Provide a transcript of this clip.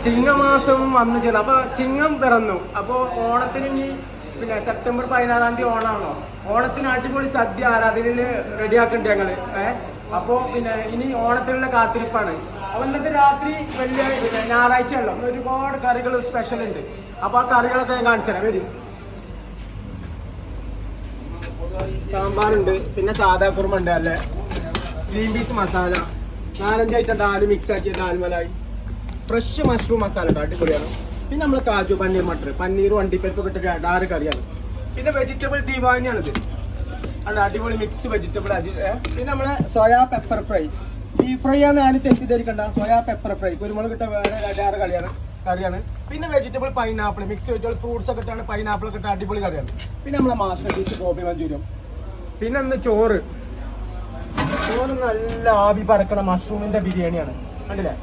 ചിങ്ങമാസം വന്നു ചേർന്നു. അപ്പൊ ചിങ്ങം പിറന്നു. അപ്പൊ ഓണത്തിന് ഇനി പിന്നെ സെപ്റ്റംബർ 16 ഓണാണോ? ഓണത്തിന് അടിപൊളി സദ്യ ആരാധനയില് റെഡിയാക്കണ്ട് ഞങ്ങള്. അപ്പോ പിന്നെ ഇനി ഓണത്തിനുള്ള കാത്തിരിപ്പാണ്. അപ്പൊ ഇന്നത്തെ രാത്രി വലിയ ഞായറാഴ്ചയല്ലോ, ഒരുപാട് കറികൾ സ്പെഷ്യൽ ഉണ്ട്. അപ്പൊ ആ കറികളൊക്കെ ഞാൻ കാണിച്ചു തരാം. വരും. സാമ്പാറുണ്ട്, പിന്നെ സാദാ കുറുമ ഉണ്ട്, അല്ലേ green peas masala, 4-5 item dal mix ആക്കിയ ഡാൽമലായി, ഫ്രഷ് മഷ്റൂം മസാല ഉണ്ട്, അടിപൊളിയാണ്. പിന്നെ നമ്മൾ കാജു പനീർ മട്ടർ, പനീർ വണ്ടിപ്പരിപ്പ് കിട്ടിയ ഡാറ് കറിയാണ്. പിന്നെ വെജിറ്റബിൾ ദീപാവലിയാണിത്, അത് അടിപൊളി മിക്സ് വെജിറ്റബിൾ. പിന്നെ നമ്മളെ soya pepper fry, beef fry ആണ് ഞാൻ തെറ്റിദ്ധരിക്കണ്ട, സോയാ പെപ്പർ ഫ്രൈ കുരുമുളക് കിട്ട വേറെ ഡാറ് കറിയാണ്. പിന്നെ vegetable pineapple mix vegetable fruits ഒക്കെ ഇട്ടാണ്, പൈനാപ്പിൾ ഒക്കെ ഇട്ട അടിപൊളി കറിയാണ്. പിന്നെ നമ്മളെ മാസ്റ്റർ പീസ് ഗോപി മഞ്ചൂരിയം. പിന്നെ ഒന്ന് ചോറ് നല്ല ആവി പറക്കണ മഷ്റൂമിന്റെ ബിരിയാണിയാണ്, കണ്ടില്ലേ?